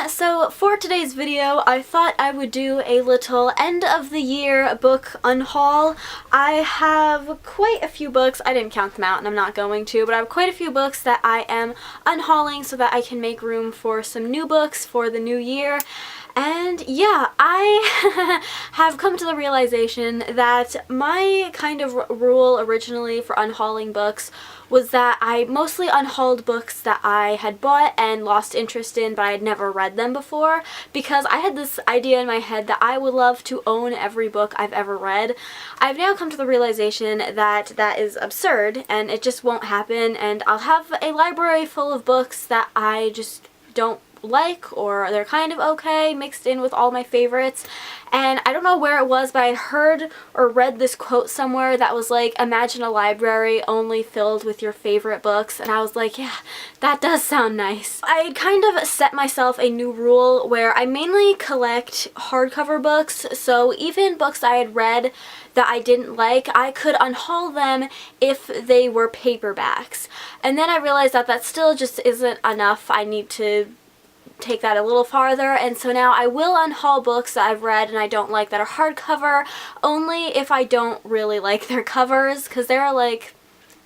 So for today's video, I thought I would do a little end of the year book unhaul. I have quite a few books. I didn't count them out and I'm not going to, but I have quite a few books that I am unhauling so that I can make room for some new books for the new year. And yeah, I have come to the realization that my kind of rule originally for unhauling books was that I mostly unhauled books that I had bought and lost interest in, but I had never read them before, because I had this idea in my head that I would love to own every book I've ever read. I've now come to the realization that that is absurd and it just won't happen, and I'll have a library full of books that I just don't like, or they're kind of okay mixed in with all my favorites. And I don't know where it was, but I heard or read this quote somewhere that was like, imagine a library only filled with your favorite books, and I was like, yeah, that does sound nice. I kind of set myself a new rule where I mainly collect hardcover books, so even books I had read that I didn't like, I could unhaul them if they were paperbacks. And then I realized that that still just isn't enough. I need to take that a little farther, and so now I will unhaul books that I've read and I don't like that are hardcover, only if I don't really like their covers, because there are like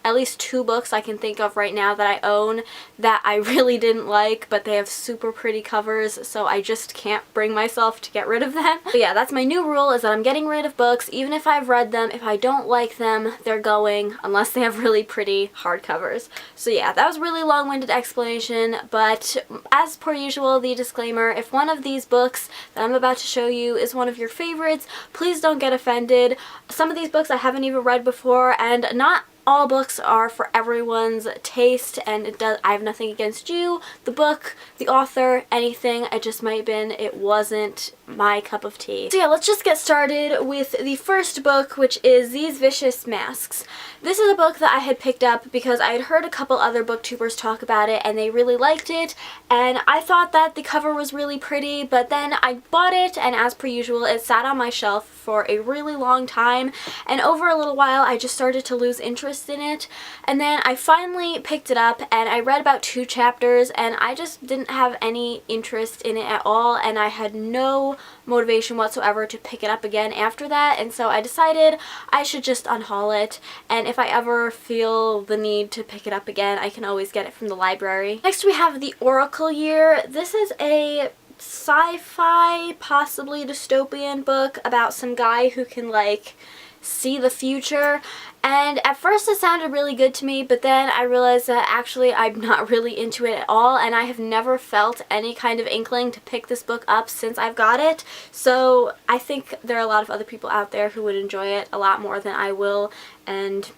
at least 2 books I can think of right now that I own that I really didn't like, but they have super pretty covers, so I just can't bring myself to get rid of them. But yeah, that's my new rule, is that I'm getting rid of books even if I've read them. If I don't like them, they're going, unless they have really pretty hardcovers. So yeah, that was a really long-winded explanation, but as per usual, the disclaimer: if one of these books that I'm about to show you is one of your favorites, please don't get offended. Some of these books I haven't even read before, and not all books are for everyone's taste, and I have nothing against you, the book, the author, anything. It just might have been, it wasn't my cup of tea. So yeah, let's just get started with the first book, which is These Vicious Masks. This is a book that I had picked up because I had heard a couple other booktubers talk about it and they really liked it, and I thought that the cover was really pretty, but then I bought it, and as per usual, it sat on my shelf for a really long time, and over a little while I just started to lose interest in it, and then I finally picked it up and I read about 2 chapters and I just didn't have any interest in it at all, and I had no motivation whatsoever to pick it up again after that, and so I decided I should just unhaul it, and if I ever feel the need to pick it up again, I can always get it from the library. Next we have The Oracle Year. This is a sci-fi, possibly dystopian book about some guy who can like see the future, and at first it sounded really good to me, but then I realized that actually I'm not really into it at all, and I have never felt any kind of inkling to pick this book up since I've got it. So I think there are a lot of other people out there who would enjoy it a lot more than I will, and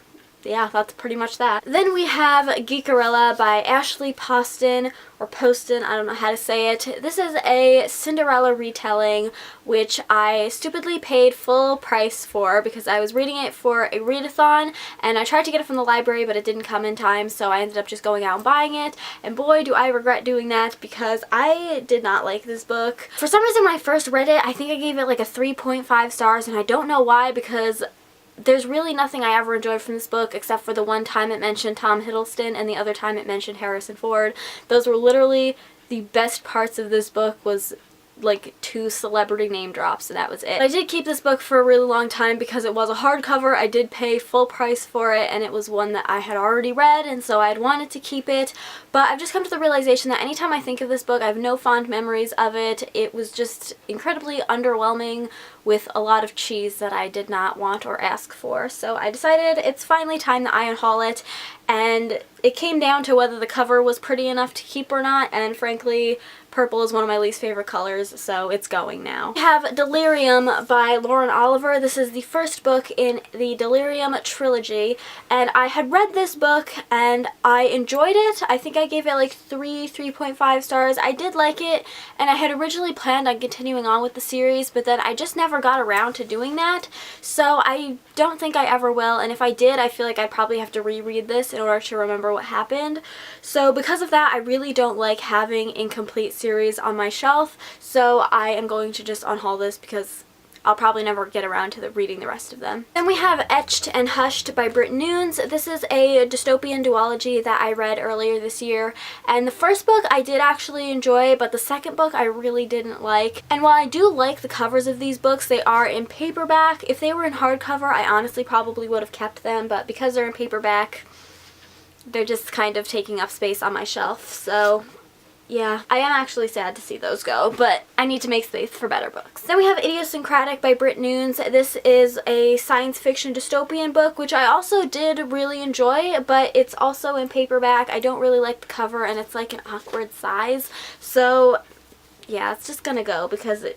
yeah, that's pretty much that. Then we have Geekerella by Ashley Poston, or Poston, I don't know how to say it. This is a Cinderella retelling, which I stupidly paid full price for because I was reading it for a readathon, and I tried to get it from the library, but it didn't come in time, so I ended up just going out and buying it, and boy do I regret doing that because I did not like this book. For some reason when I first read it, I think I gave it like a 3.5 stars, and I don't know why, because there's really nothing I ever enjoyed from this book except for the one time it mentioned Tom Hiddleston and the other time it mentioned Harrison Ford. Those were literally the best parts of this book, was like 2 celebrity name drops, and that was it. But I did keep this book for a really long time because it was a hardcover. I did pay full price for it, and it was one that I had already read, and so I had wanted to keep it. But I've just come to the realization that anytime I think of this book, I have no fond memories of it. It was just incredibly underwhelming with a lot of cheese that I did not want or ask for. So I decided it's finally time that I unhaul it, and it came down to whether the cover was pretty enough to keep or not, and frankly, purple is one of my least favorite colors, so it's going now. We have Delirium by Lauren Oliver. This is the first book in the Delirium trilogy, and I had read this book and I enjoyed it. I think I gave it like 3.5 stars. I did like it, and I had originally planned on continuing on with the series, but then I just never got around to doing that, so I don't think I ever will, and if I did, I feel like I'd probably have to reread this in order to remember what happened. So because of that, I really don't like having incomplete series on my shelf, so I am going to just unhaul this because I'll probably never get around to reading the rest of them. Then we have Etched and Hushed by Britt Noons. This is a dystopian duology that I read earlier this year, and the first book I did actually enjoy, but the second book I really didn't like. And while I do like the covers of these books, they are in paperback. If they were in hardcover, I honestly probably would have kept them, but because they're in paperback, they're just kind of taking up space on my shelf, so yeah, I am actually sad to see those go, but I need to make space for better books. Then we have Idiosyncratic by Britt Noons. This is a science fiction dystopian book, which I also did really enjoy, but it's also in paperback. I don't really like the cover, and it's like an awkward size. So yeah, it's just gonna go because it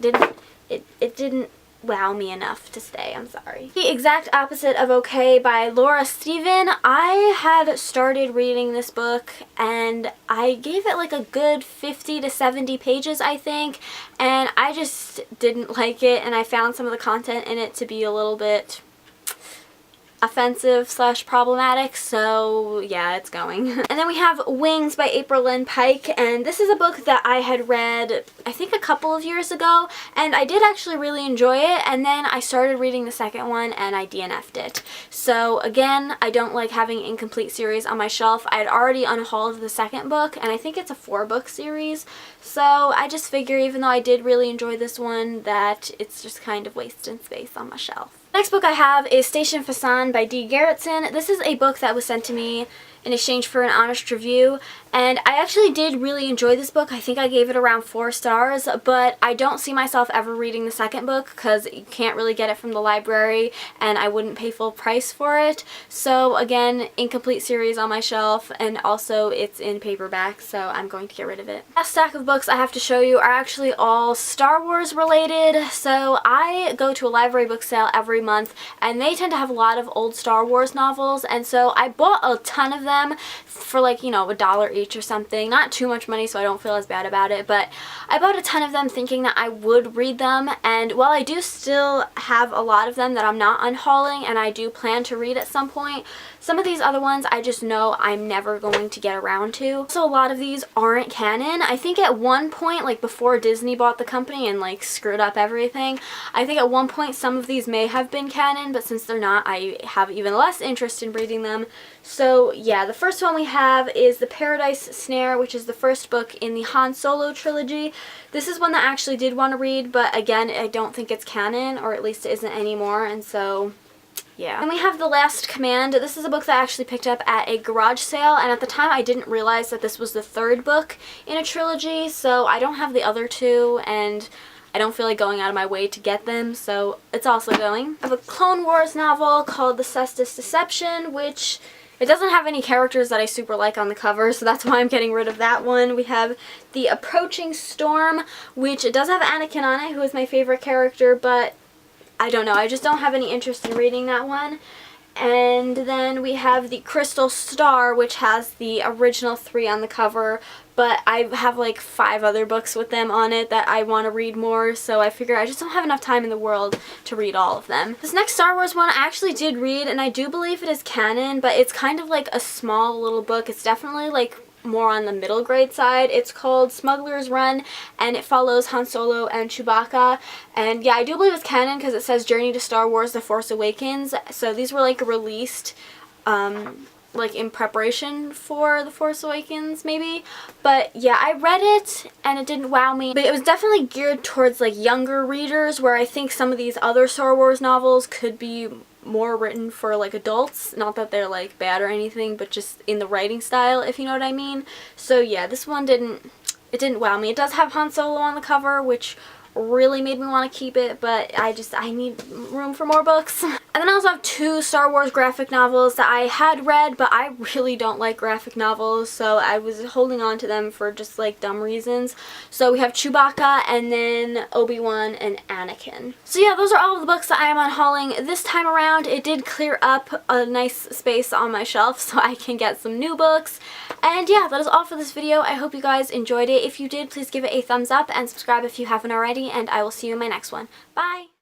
didn't wow me enough to stay. I'm sorry. The Exact Opposite of Okay by Laura Steven. I had started reading this book and I gave it like a good 50 to 70 pages, I think, and I just didn't like it, and I found some of the content in it to be a little bit offensive / problematic, so yeah, it's going. And then we have Wings by April Lynn Pike, and this is a book that I had read I think a couple of years ago, and I did actually really enjoy it, and then I started reading the second one and I DNF'd it. So again, I don't like having incomplete series on my shelf. I had already unhauled the second book, and I think it's a 4-book series, so I just figure even though I did really enjoy this one, that it's just kind of wasting space on my shelf. Next book I have is Station Fasan by Dee Gerritsen. This is a book that was sent to me in exchange for an honest review, and I actually did really enjoy this book. I think I gave it around 4 stars, but I don't see myself ever reading the second book because you can't really get it from the library, and I wouldn't pay full price for it. So again, incomplete series on my shelf, and also it's in paperback, so I'm going to get rid of it. Last stack of books I have to show you are actually all Star Wars related. So I go to a library book sale every month, and they tend to have a lot of old Star Wars novels, and so I bought a ton of them for like, you know, $1 each or something. Not too much money, so I don't feel as bad about it, but I bought a ton of them thinking that I would read them, and while I do still have a lot of them that I'm not unhauling and I do plan to read at some point, some of these other ones I just know I'm never going to get around to. So a lot of these aren't canon. I think at one point, like before Disney bought the company and like screwed up everything, I think at one point some of these may have been canon, but since they're not, I have even less interest in reading them. So yeah, the first one we have is The Paradise Snare, which is the first book in the Han Solo trilogy. This is one that I actually did want to read, but again, I don't think it's canon, or at least it isn't anymore, and so yeah. And we have The Last Command. This is a book that I actually picked up at a garage sale, and at the time I didn't realize that this was the 3rd book in a trilogy, so I don't have the other 2, and I don't feel like going out of my way to get them, so it's also going. I have a Clone Wars novel called The Cestus Deception, which it doesn't have any characters that I super like on the cover, so that's why I'm getting rid of that one. We have The Approaching Storm, which it does have Anakin on it, who is my favorite character, but I don't know, I just don't have any interest in reading that one. And then we have The Crystal Star, which has the original 3 on the cover, but I have like 5 other books with them on it that I want to read more, so I figure I just don't have enough time in the world to read all of them. This next Star Wars one I actually did read, and I do believe it is canon, but it's kind of like a small little book. It's definitely like more on the middle grade side. It's called Smuggler's Run, and it follows Han Solo and Chewbacca, and yeah, I do believe it's canon because it says Journey to Star Wars The Force Awakens, so these were like released like in preparation for The Force Awakens maybe, but yeah, I read it and it didn't wow me, but it was definitely geared towards like younger readers, where I think some of these other Star Wars novels could be more written for like adults. Not that they're like bad or anything, but just in the writing style, if you know what I mean. So yeah, this one didn't wow me. It does have Han Solo on the cover, which really made me want to keep it, but I need room for more books. And then I also have 2 Star Wars graphic novels that I had read, but I really don't like graphic novels, so I was holding on to them for just like dumb reasons. So we have Chewbacca, and then Obi-Wan and Anakin. So yeah, those are all of the books that I am unhauling this time around. It did clear up a nice space on my shelf so I can get some new books. And yeah, that is all for this video. I hope you guys enjoyed it. If you did, please give it a thumbs up and subscribe if you haven't already, and I will see you in my next one. Bye!